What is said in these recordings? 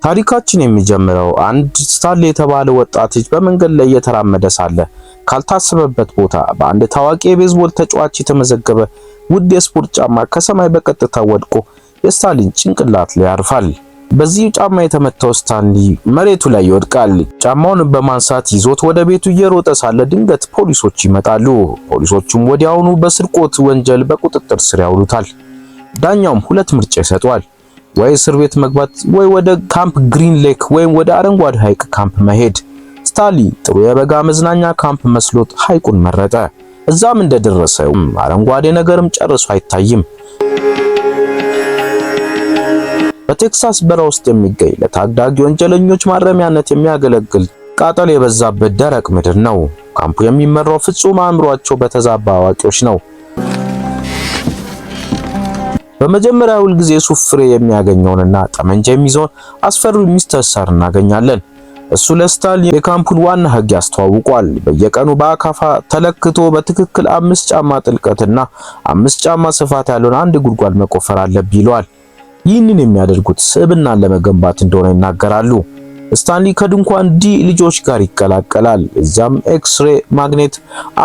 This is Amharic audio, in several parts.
ታሪካችን የሚጀምረው አንድ ስታንሊ የተባለ ወጣት ልጅ በመንገድ ላይ እየተራመደ ሳለ ካልታሰበበት ቦታ በአንድ ታዋቂ የቤዝቦል ተጫዋች የተመዘገበ ውድ የስፖርት ጫማ ከሰማይ በቀጥታ ወድቆ የስታንሊ ጭንቅላት ላይ ያርፋል። በዚህ ጫማ የተመታው ስታንሊ መሬቱ ላይ ይወድቃል። ጫማውን በማንሳት ይዞት ወደ ቤቱ እየሮጠ ሳለ ድንገት ፖሊሶች ይመጣሉ። ፖሊሶቹም ወዲያውኑ በስርቆት ወንጀል በቁጥጥር ስር ያውሉታል። ዳኛውም ሁለት ምርጫ ይሰጠዋል። ወይ እስር ቤት መግባት ወይ ወደ ካምፕ ግሪን ሌክ ወይም ወደ አረንጓዴ ሐይቅ ካምፕ መሄድ። ስታንሊ ጥሩ የበጋ መዝናኛ ካምፕ መስሎት ሐይቁን መረጠ። እዛም እንደደረሰው አረንጓዴ ነገርም ጨርሶ አይታይም። በቴክሳስ በረሃ ውስጥ የሚገኝ ለታዳጊ ወንጀለኞች ማረሚያነት የሚያገለግል ቃጠሎ የበዛበት ደረቅ ምድር ነው። ካምፑ የሚመራው ፍጹም አእምሯቸው በተዛባ አዋቂዎች ነው። በመጀመሪያው ጊዜ ሱፍ ፍሬ የሚያገኘውንና ጠመንጃ የሚይዘውን አስፈሪው ሚስተር ሳር እናገኛለን። እሱ ለስታንሊ የካምፑን ዋና ሕግ ያስተዋውቋል። በየቀኑ በአካፋ ተለክቶ በትክክል 5 ጫማ ጥልቀትና 5 ጫማ ስፋት ያለውን አንድ ጉድጓድ መቆፈር አለብህ ይለዋል። ይህንን የሚያደርጉት ስብናን ለመገንባት እንደሆነ ይናገራሉ። ስታንሊ ከድንኳን ዲ ልጆች ጋር ይቀላቀላል። እዚያም ኤክስሬ፣ ማግኔት፣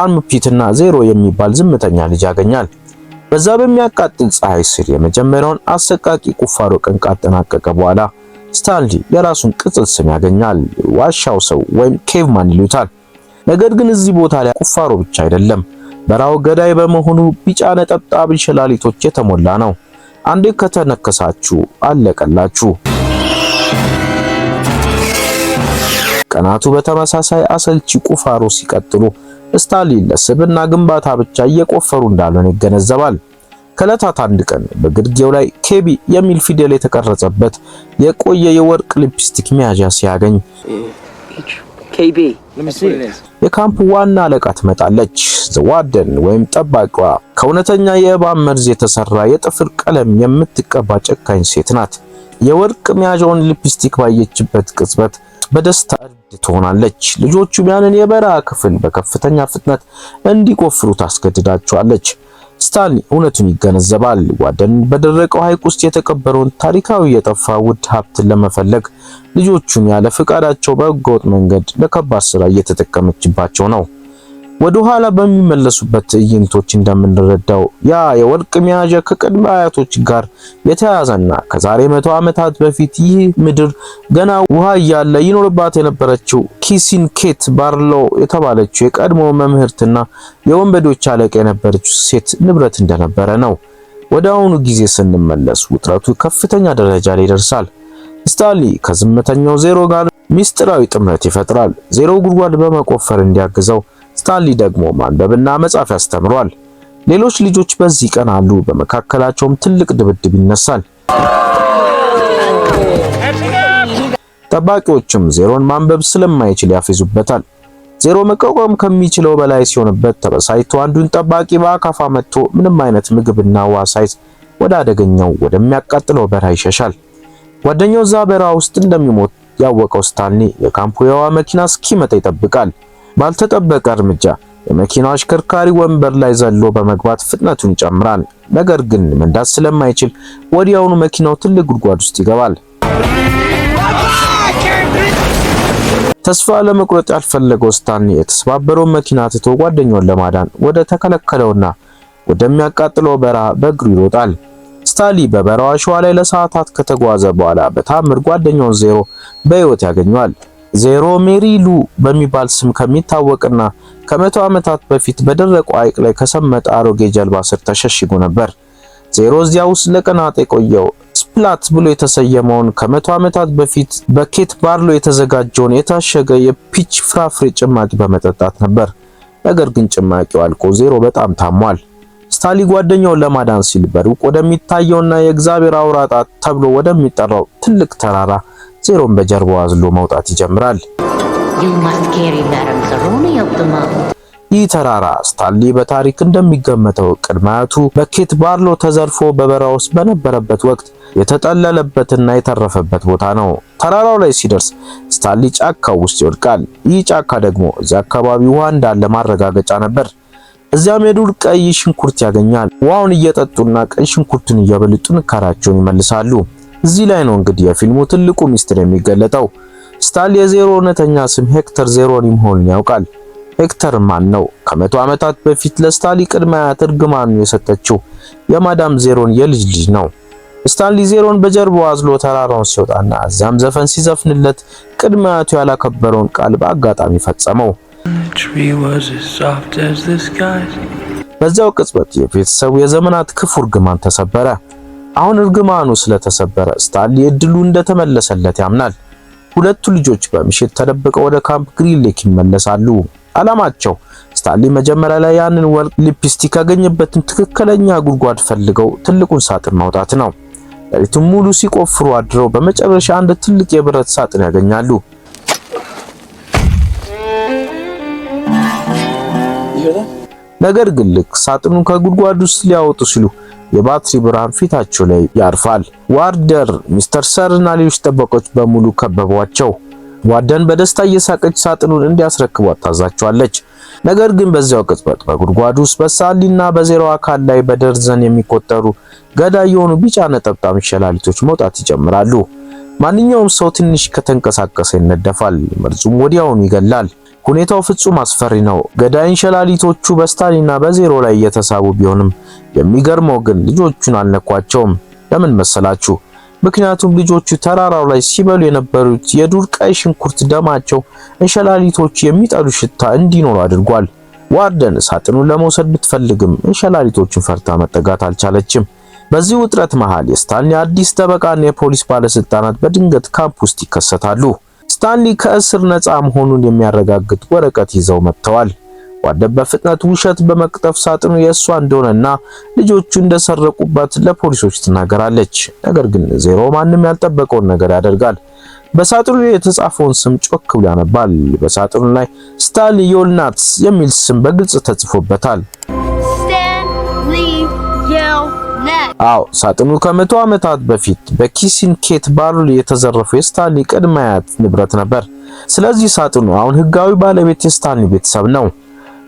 አርም ፒትና ዜሮ የሚባል ዝምተኛ ልጅ ያገኛል። በዛ በሚያቃጥል ፀሐይ ስር የመጀመሪያውን አሰቃቂ ቁፋሮ ቀን ካጠናቀቀ በኋላ ስታንሊ የራሱን ቅጽል ስም ያገኛል። ዋሻው ሰው ወይም ኬቭማን ይሉታል። ነገር ግን እዚህ ቦታ ላይ ቁፋሮ ብቻ አይደለም፣ በራው ገዳይ በመሆኑ ቢጫ ነጠብጣብ እንሽላሊቶች የተሞላ ነው። አንዴ ከተነከሳችሁ አለቀላችሁ። ቀናቱ በተመሳሳይ አሰልቺ ቁፋሮ ሲቀጥሉ ስታንሊ ለስብና ግንባታ ብቻ እየቆፈሩ እንዳልሆነ ይገነዘባል። ከዕለታት አንድ ቀን በግድጌው ላይ ኬቢ የሚል ፊደል የተቀረጸበት የቆየ የወርቅ ሊፕስቲክ መያዣ ሲያገኝ የካምፕ ዋና አለቃ ትመጣለች። ዘዋደን ወይም ጠባቂዋ ከእውነተኛ የእባብ መርዝ የተሰራ የጥፍር ቀለም የምትቀባ ጨካኝ ሴት ናት። የወርቅ መያዣውን ሊፕስቲክ ባየችበት ቅጽበት በደስታ እርድ ትሆናለች። ልጆቹም ያንን የበረሃ ክፍል በከፍተኛ ፍጥነት እንዲቆፍሩ ታስገድዳቸዋለች። ስታንሊ እውነቱን ይገነዘባል። ዋደን በደረቀው ሐይቅ ውስጥ የተቀበረውን ታሪካዊ የጠፋ ውድ ሀብትን ለመፈለግ ልጆቹን ያለ ፍቃዳቸው በህገወጥ መንገድ ለከባድ ስራ እየተጠቀመችባቸው ነው። ወደ ኋላ በሚመለሱበት ትዕይንቶች እንደምንረዳው ያ የወርቅ መያዣ ከቅድመ አያቶች ጋር የተያያዘና ከዛሬ 100 ዓመታት በፊት ይህ ምድር ገና ውሃ እያለ ይኖርባት የነበረችው ኪሲን ኬት ባርሎ የተባለችው የቀድሞ መምህርትና የወንበዴዎች አለቃ የነበረችው ሴት ንብረት እንደነበረ ነው። ወደ አሁኑ ጊዜ ስንመለስ ውጥረቱ ከፍተኛ ደረጃ ላይ ይደርሳል። ስታንሊ ከዝምተኛው ዜሮ ጋር ሚስጥራዊ ጥምረት ይፈጥራል። ዜሮ ጉድጓድ በመቆፈር እንዲያግዘው ስታንሊ ደግሞ ማንበብና መጻፍ ያስተምሯል። ሌሎች ልጆች በዚህ ቀን አሉ። በመካከላቸውም ትልቅ ድብድብ ይነሳል። ጠባቂዎችም ዜሮን ማንበብ ስለማይችል ያፌዙበታል። ዜሮ መቋቋም ከሚችለው በላይ ሲሆንበት ተበሳይቶ አንዱን ጠባቂ በአካፋ መጥቶ ምንም አይነት ምግብና ውሃ ሳይዝ ወደ አደገኛው ወደሚያቃጥለው በረሃ ይሸሻል። ጓደኛው እዛ በረሃ ውስጥ እንደሚሞት ያወቀው ስታንሊ የካምፑ የውሃ መኪና እስኪመጣ ይጠብቃል። ባልተጠበቀ እርምጃ የመኪናው አሽከርካሪ ወንበር ላይ ዘሎ በመግባት ፍጥነቱን ይጨምራል። ነገር ግን መንዳት ስለማይችል ወዲያውኑ መኪናው ትልቅ ጉድጓድ ውስጥ ይገባል። ተስፋ ለመቁረጥ ያልፈለገው ስታንሊ የተሰባበረውን መኪና ትቶ ጓደኛውን ለማዳን ወደ ተከለከለውና ወደሚያቃጥለው በረሃ በእግሩ ይሮጣል። ስታንሊ በበረሃው አሸዋ ላይ ለሰዓታት ከተጓዘ በኋላ በታምር ጓደኛውን ዜሮ በሕይወት ያገኘዋል። ዜሮ ሜሪ ሉ በሚባል ስም ከሚታወቅና ከ100 ዓመታት በፊት በደረቀው ሐይቅ ላይ ከሰመጠ አሮጌ ጀልባ ስር ተሸሽጎ ነበር። ዜሮ እዚያ ውስጥ ለቀናት የቆየው ስፕላት ብሎ የተሰየመውን ከ100 ዓመታት በፊት በኬት ባርሎ የተዘጋጀውን የታሸገ የፒች ፍራፍሬ ጭማቂ በመጠጣት ነበር። ነገር ግን ጭማቂው አልቆ ዜሮ በጣም ታሟል። ስታንሊ ጓደኛውን ለማዳን ሲል በሩቅ ወደሚታየውና የእግዚአብሔር አውራ ጣት ተብሎ ወደሚጠራው ትልቅ ተራራ ዜሮን በጀርባው አዝሎ መውጣት ይጀምራል። ይህ ተራራ ስታንሊ በታሪክ እንደሚገመተው ቅድመ አያቱ በኬት ባርሎ ተዘርፎ በበረሃ ውስጥ በነበረበት ወቅት የተጠለለበትና የተረፈበት ቦታ ነው። ተራራው ላይ ሲደርስ ስታንሊ ጫካው ውስጥ ይወድቃል። ይህ ጫካ ደግሞ እዚያ አካባቢ ውሃ እንዳለ ማረጋገጫ ነበር። እዚያም የዱር ቀይ ሽንኩርት ያገኛል። ውሃውን እየጠጡና ቀይ ሽንኩርቱን እየበሉ ጥንካሬያቸውን ይመልሳሉ። እዚህ ላይ ነው እንግዲህ የፊልሙ ትልቁ ሚስጥር የሚገለጠው። ስታሊ የዜሮ እውነተኛ ስም ሄክተር ዜሮኒ መሆኑን ያውቃል። ሄክተር ማን ነው? ከመቶ ዓመታት በፊት ለስታሊ ቅድመ አያት እርግማኑን የሰጠችው የማዳም ዜሮን የልጅ ልጅ ነው። ስታሊ ዜሮን በጀርባው አዝሎ ተራራውን ሲወጣና እዛም ዘፈን ሲዘፍንለት ቅድመ አያቱ ያላከበረውን ቃል በአጋጣሚ ፈጸመው። በዛው ቅጽበት የቤተሰቡ የዘመናት ክፉ እርግማን ተሰበረ። አሁን እርግማኑ ስለተሰበረ ስታሊ እድሉ እንደተመለሰለት ያምናል። ሁለቱ ልጆች በምሽት ተደብቀው ወደ ካምፕ ግሪን ሌክ ይመለሳሉ። ዓላማቸው ስታሊ መጀመሪያ ላይ ያንን ወርቅ ሊፕስቲክ ያገኘበትን ትክክለኛ ጉድጓድ ፈልገው ትልቁን ሳጥን ማውጣት ነው። ሌሊቱን ሙሉ ሲቆፍሩ አድረው በመጨረሻ አንድ ትልቅ የብረት ሳጥን ያገኛሉ። ነገር ግን ልክ ሳጥኑን ከጉድጓዱ ውስጥ ሊያወጡ ሲሉ የባትሪ ብርሃን ፊታቸው ላይ ያርፋል። ዋርደር፣ ሚስተር ሰር እና ሌሎች ጠበቆች በሙሉ ከበቧቸው። ዋርደን በደስታ እየሳቀች ሳጥኑን እንዲያስረክቧት ታዛቸዋለች። ነገር ግን በዚያው ቅጽበት በጉድጓዱ ውስጥ በስታሊና በዜሮ አካል ላይ በደርዘን የሚቆጠሩ ገዳይ የሆኑ ቢጫ ነጠብጣብ እንሸላሊቶች መውጣት ይጀምራሉ። ማንኛውም ሰው ትንሽ ከተንቀሳቀሰ ይነደፋል፣ መርዙም ወዲያውኑ ይገላል። ሁኔታው ፍጹም አስፈሪ ነው። ገዳይ እንሸላሊቶቹ በስታሊና በዜሮ ላይ እየተሳቡ ቢሆንም የሚገርመው ግን ልጆቹን አልነኳቸውም። ለምን መሰላችሁ? ምክንያቱም ልጆቹ ተራራው ላይ ሲበሉ የነበሩት የዱር ቀይ ሽንኩርት ደማቸው እንሸላሊቶቹ የሚጠሉ ሽታ እንዲኖር አድርጓል። ዋርደን ሳጥኑን ለመውሰድ ብትፈልግም እንሸላሊቶቹን ፈርታ መጠጋት አልቻለችም። በዚህ ውጥረት መሃል የስታንሊ አዲስ ጠበቃና የፖሊስ ባለስልጣናት በድንገት ካምፕ ውስጥ ይከሰታሉ። ስታንሊ ከእስር ነፃ መሆኑን የሚያረጋግጥ ወረቀት ይዘው መጥተዋል። ዋርደን በፍጥነት ውሸት በመቅጠፍ ሳጥኑ የእሷ እንደሆነና ልጆቹ እንደሰረቁባት ለፖሊሶች ትናገራለች። ነገር ግን ዜሮ ማንም ያልጠበቀውን ነገር ያደርጋል። በሳጥኑ ላይ የተጻፈውን ስም ጮክ ብሎ ያነባል። በሳጥኑ ላይ ስታሊ ዮልናትስ የሚል ስም በግልጽ ተጽፎበታል። አዎ፣ ሳጥኑ ከመቶ ዓመታት በፊት በኪሲንኬት ባሩል የተዘረፈው የስታሊ ቅድመ አያት ንብረት ነበር። ስለዚህ ሳጥኑ አሁን ህጋዊ ባለቤት የስታሊ ቤተሰብ ነው።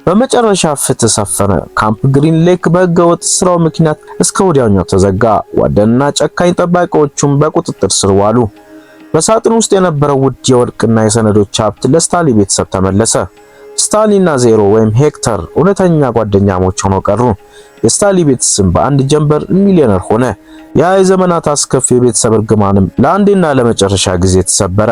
በመጨረሻ ፍትህ ሰፈነ። ካምፕ ግሪን ሌክ በህገወጥ ስራው ምክንያት እስከ ወዲያኛው ተዘጋ። ዋርደንና ጨካኝ ጠባቂዎቹም በቁጥጥር ስር ዋሉ። በሳጥኑ ውስጥ የነበረው ውድ የወርቅና የሰነዶች ሀብት ለስታሊ ቤተሰብ ተመለሰ። ስታሊና ዜሮ ወይም ሄክተር እውነተኛ ጓደኛሞች ሆነው ቀሩ። የስታሊ ቤተሰብ በአንድ ጀንበር ሚሊዮነር ሆነ። ያ የዘመናት አስከፊ የቤተሰብ እርግማንም ለአንዴና ለመጨረሻ ጊዜ ተሰበረ።